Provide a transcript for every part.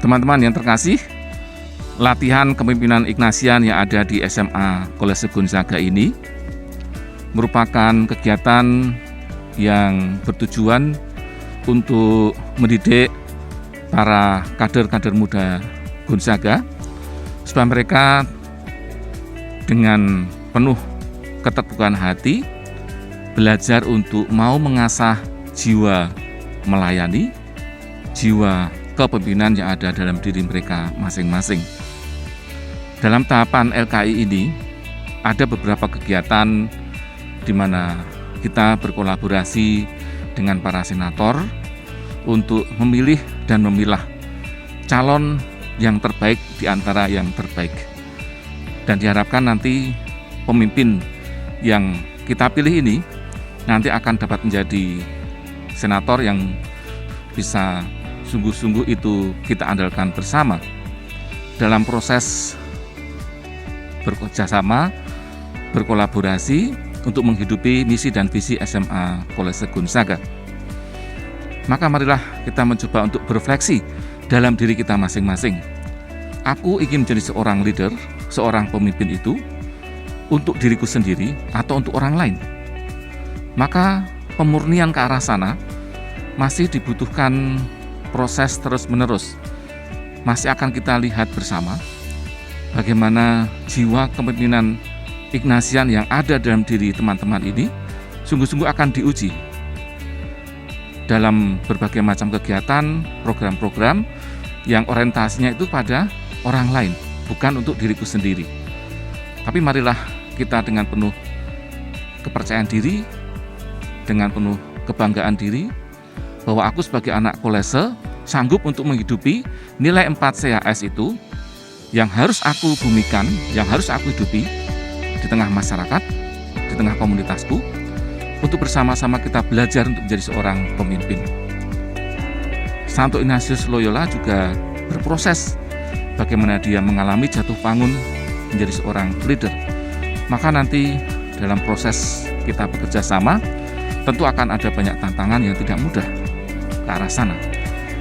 Teman-teman yang terkasih, latihan kepemimpinan Ignatian yang ada di SMA Kolese Gonzaga ini merupakan kegiatan yang bertujuan untuk mendidik para kader-kader muda Gonzaga supaya mereka dengan penuh keterbukaan hati belajar untuk mau mengasah jiwa melayani, jiwa kepemimpinan yang ada dalam diri mereka masing-masing. Dalam tahapan LKI ini ada beberapa kegiatan di mana kita berkolaborasi dengan para senator untuk memilih dan memilah calon yang terbaik di antara yang terbaik. Dan diharapkan nanti pemimpin yang kita pilih ini nanti akan dapat menjadi senator yang bisa sungguh-sungguh itu kita andalkan bersama dalam proses bekerjasama, berkolaborasi untuk menghidupi misi dan visi SMA Kolese Gonzaga. Maka marilah kita mencoba untuk berefleksi dalam diri kita masing-masing. Aku ingin menjadi seorang leader, seorang pemimpin itu untuk diriku sendiri atau untuk orang lain. Maka pemurnian ke arah sana masih dibutuhkan proses terus-menerus. Masih akan kita lihat bersama bagaimana jiwa kepemimpinan Ignatian yang ada dalam diri teman-teman ini sungguh-sungguh akan diuji dalam berbagai macam kegiatan, program-program yang orientasinya itu pada orang lain, bukan untuk diriku sendiri. Tapi marilah kita dengan penuh kepercayaan diri, dengan penuh kebanggaan diri, bahwa aku sebagai anak Kolese sanggup untuk menghidupi nilai 4 CHS itu yang harus aku bumikan, yang harus aku hidupi di tengah masyarakat, di tengah komunitasku, untuk bersama-sama kita belajar untuk menjadi seorang pemimpin. Santo Ignatius Loyola juga berproses bagaimana dia mengalami jatuh bangun menjadi seorang leader. Maka nanti dalam proses kita bekerja sama, tentu akan ada banyak tantangan yang tidak mudah ke arah sana.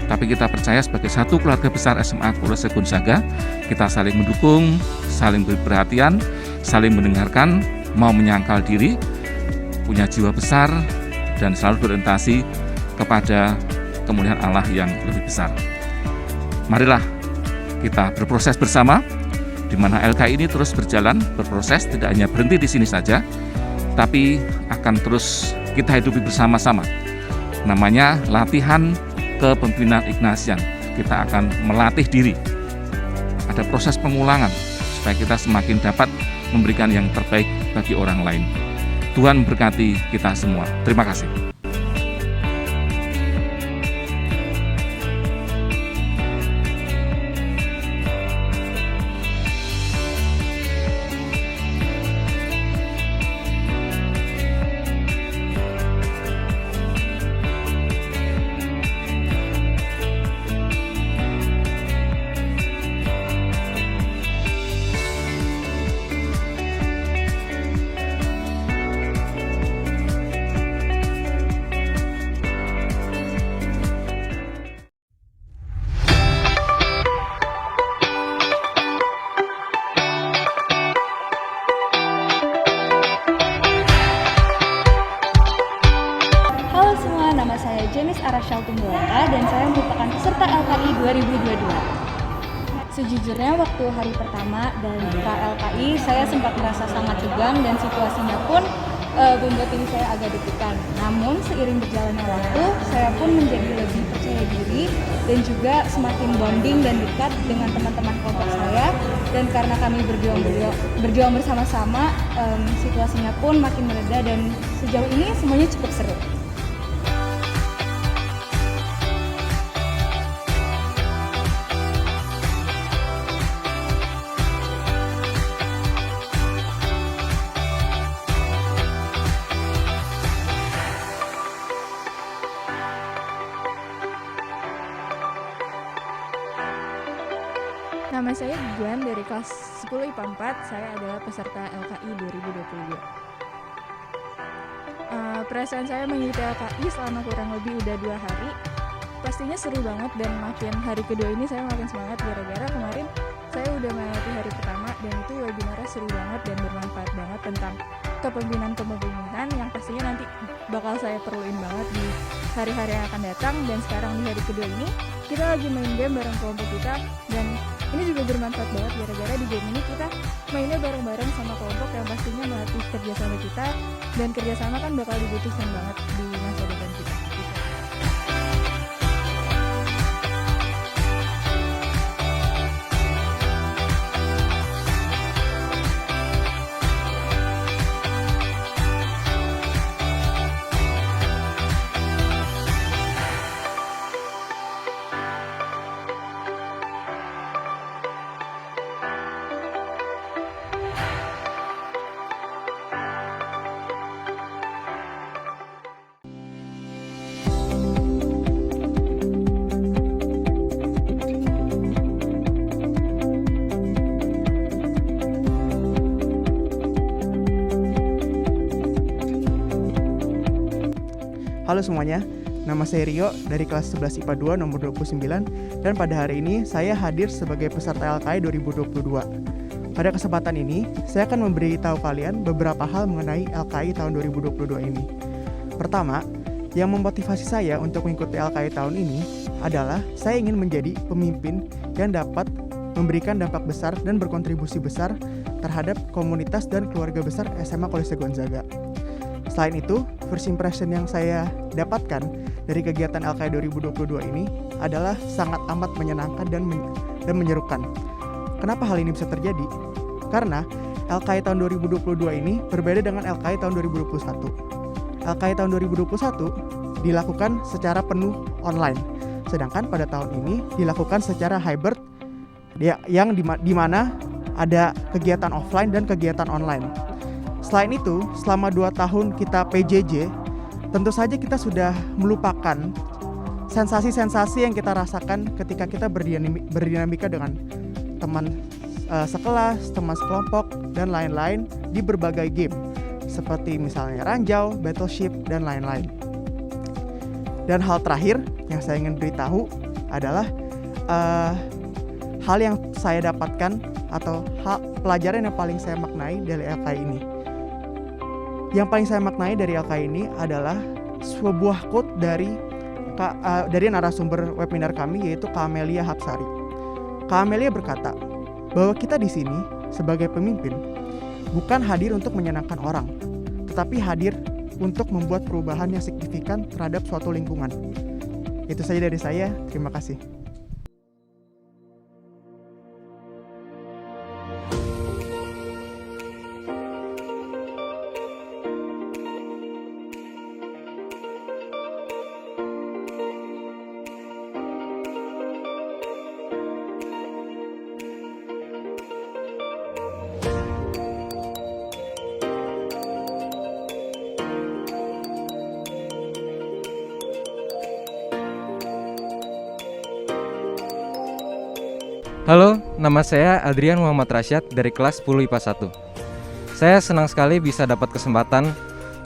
Tapi kita percaya sebagai satu keluarga besar SMA Kolese Gonzaga, kita saling mendukung, saling beri perhatian, saling mendengarkan, mau menyangkal diri, punya jiwa besar, dan selalu berorientasi kepada kemuliaan Allah yang lebih besar. Marilah kita berproses bersama, di mana LKI ini terus berjalan, berproses, tidak hanya berhenti di sini saja, tapi akan terus kita hidupi bersama-sama. Namanya latihan kepemimpinan Ignatian. Kita akan melatih diri. Ada proses pengulangan supaya kita semakin dapat memberikan yang terbaik bagi orang lain. Tuhan berkati kita semua. Terima kasih. Nama saya Jenis Arashal Tumbolaka dan saya merupakan peserta LKI 2022. Sejujurnya waktu hari pertama dan buka LKI saya sempat merasa sangat tegang dan situasinya pun membuat diri saya agak deg-degan. Namun seiring berjalannya waktu, saya pun menjadi lebih percaya diri dan juga semakin bonding dan dekat dengan teman-teman kelompok saya. Dan karena kami berjuang bersama-sama, situasinya pun makin mereda dan sejauh ini semuanya cukup seru. Nama saya Guan dari kelas 10 IPA 4, saya adalah peserta LKI 2022. Perasaan saya mengikuti LKI selama kurang lebih udah 2 hari. Pastinya seru banget dan makin hari kedua ini saya makin semangat gara-gara kemarin saya udah melewati hari pertama dan itu webinarnya seru banget dan bermanfaat banget tentang kepemimpinan yang pastinya nanti bakal saya perluin banget di hari-hari yang akan datang. Dan sekarang di hari kedua ini kita lagi main game bareng kelompok kita dan ini juga bermanfaat banget gara-gara di game ini kita mainnya bareng-bareng sama kelompok yang pastinya melatih kerjasama kita, dan kerjasama kan bakal dibutuhkan banget di masa depan kita. Halo semuanya, nama saya Rio dari kelas 11 IPA 2 nomor 29 dan pada hari ini saya hadir sebagai peserta LKI 2022. Pada kesempatan ini, saya akan memberitahu kalian beberapa hal mengenai LKI tahun 2022 ini. Pertama, yang memotivasi saya untuk mengikuti LKI tahun ini adalah saya ingin menjadi pemimpin yang dapat memberikan dampak besar dan berkontribusi besar terhadap komunitas dan keluarga besar SMA Kolese Gonzaga. Selain itu, first impression yang saya dapatkan dari kegiatan LKI 2022 ini adalah sangat amat menyenangkan dan menyerukan. Kenapa hal ini bisa terjadi? Karena LKI tahun 2022 ini berbeda dengan LKI tahun 2021. LKI tahun 2021 dilakukan secara penuh online, sedangkan pada tahun ini dilakukan secara hybrid yang di mana ada kegiatan offline dan kegiatan online. Selain itu, selama 2 tahun kita PJJ, tentu saja kita sudah melupakan sensasi-sensasi yang kita rasakan ketika kita berdinamika dengan teman sekelas, teman sekelompok, dan lain-lain di berbagai game, seperti misalnya Ranjau, Battleship, dan lain-lain. Dan hal terakhir yang saya ingin beritahu adalah hal yang saya dapatkan atau pelajaran yang paling saya maknai dari LKI ini. Yang paling saya maknai dari LKI ini adalah sebuah quote dari narasumber webinar kami, yaitu Kak Amelia Hapsari. Kak Amelia berkata bahwa kita di sini sebagai pemimpin bukan hadir untuk menyenangkan orang, tetapi hadir untuk membuat perubahan yang signifikan terhadap suatu lingkungan. Itu saja dari saya, terima kasih. Halo, nama saya Adrian Muhammad Rasyad dari kelas 10 IPA 1. Saya senang sekali bisa dapat kesempatan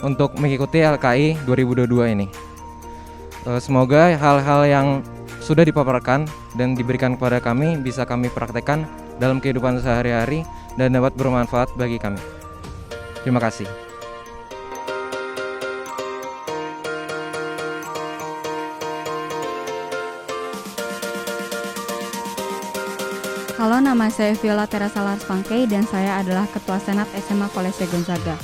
untuk mengikuti LKI 2022 ini. Semoga hal-hal yang sudah dipaparkan dan diberikan kepada kami bisa kami praktekkan dalam kehidupan sehari-hari dan dapat bermanfaat bagi kami. Terima kasih. Halo, nama saya Viola Teresa Larspangkei dan saya adalah Ketua Senat SMA Kolese Gonzaga.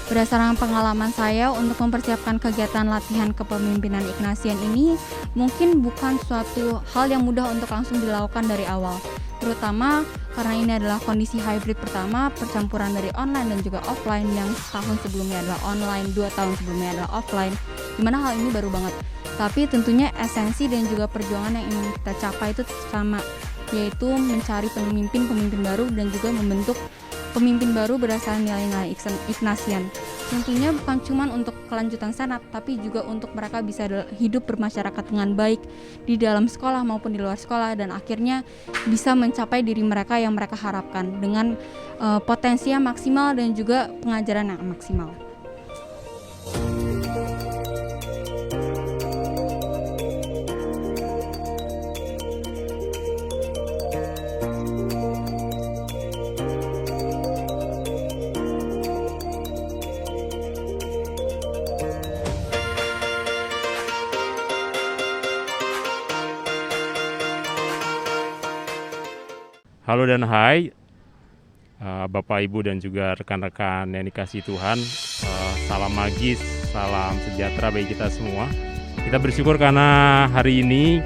Berdasarkan pengalaman saya untuk mempersiapkan kegiatan latihan kepemimpinan Ignatian ini mungkin bukan suatu hal yang mudah untuk langsung dilakukan dari awal. Terutama karena ini adalah kondisi hybrid pertama, percampuran dari online dan juga offline, yang tahun sebelumnya adalah online, 2 tahun sebelumnya adalah offline, dimana hal ini baru banget. Tapi tentunya esensi dan juga perjuangan yang ingin kita capai itu sama, yaitu mencari pemimpin baru dan juga membentuk pemimpin baru berdasarkan nilai-nilai Ignatian. Tentunya bukan cuma untuk kelanjutan senat, tapi juga untuk mereka bisa hidup bermasyarakat dengan baik di dalam sekolah maupun di luar sekolah, dan akhirnya bisa mencapai diri mereka yang mereka harapkan dengan potensi yang maksimal dan juga pengajaran yang maksimal. Halo dan hai, Bapak, Ibu, dan juga rekan-rekan yang dikasihi Tuhan. Salam magis, salam sejahtera bagi kita semua. Kita bersyukur karena hari ini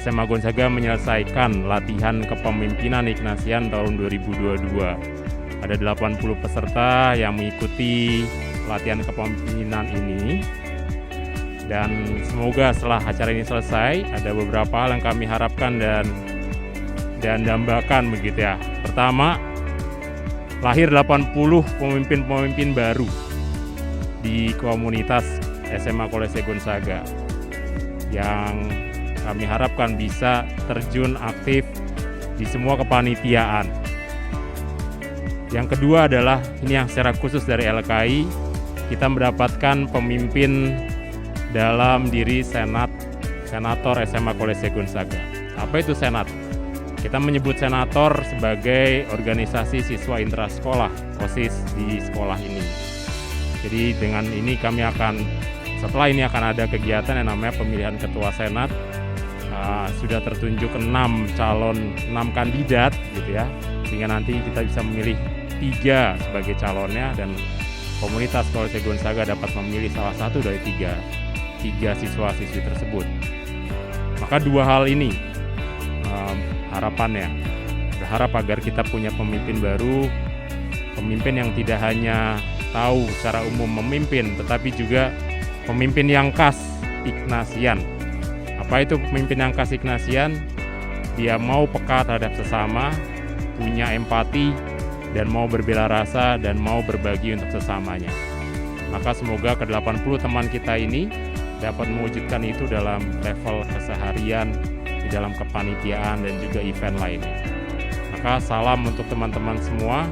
SMA Gonzaga menyelesaikan latihan kepemimpinan Ignatian tahun 2022. Ada 80 peserta yang mengikuti latihan kepemimpinan ini. Dan semoga setelah acara ini selesai, ada beberapa hal yang kami harapkan dan dambakan begitu ya. Pertama, lahir 80 pemimpin-pemimpin baru di komunitas SMA Kolese Gonzaga yang kami harapkan bisa terjun aktif di semua kepanitiaan. Yang kedua adalah ini yang secara khusus dari LKI, kita mendapatkan pemimpin dalam diri senator SMA Kolese Gonzaga. Apa itu senat? Kita menyebut senator sebagai organisasi siswa intrasekolah, OSIS di sekolah ini. Jadi dengan ini setelah ini akan ada kegiatan yang namanya pemilihan ketua senat. Sudah tertunjuk 6 kandidat gitu ya, sehingga nanti kita bisa memilih 3 sebagai calonnya dan komunitas Kolese Gonzaga dapat memilih salah satu dari tiga siswa-siswi tersebut. Maka 2 hal ini harapannya, berharap agar kita punya pemimpin baru, pemimpin yang tidak hanya tahu secara umum memimpin, tetapi juga pemimpin yang khas Ignatian. Apa itu pemimpin yang khas Ignatian? Dia mau peka terhadap sesama, punya empati, dan mau berbela rasa, dan mau berbagi untuk sesamanya. Maka semoga ke-80 teman kita ini dapat mewujudkan itu dalam level keseharian, di dalam kepanitiaan, dan juga event lainnya. Maka salam untuk teman-teman semua.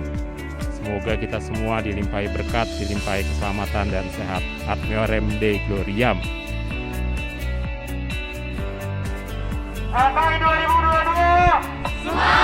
Semoga kita semua dilimpahi berkat, dilimpahi keselamatan dan sehat. Ad Maiorem Dei Gloriam. LKI 2022 semangat!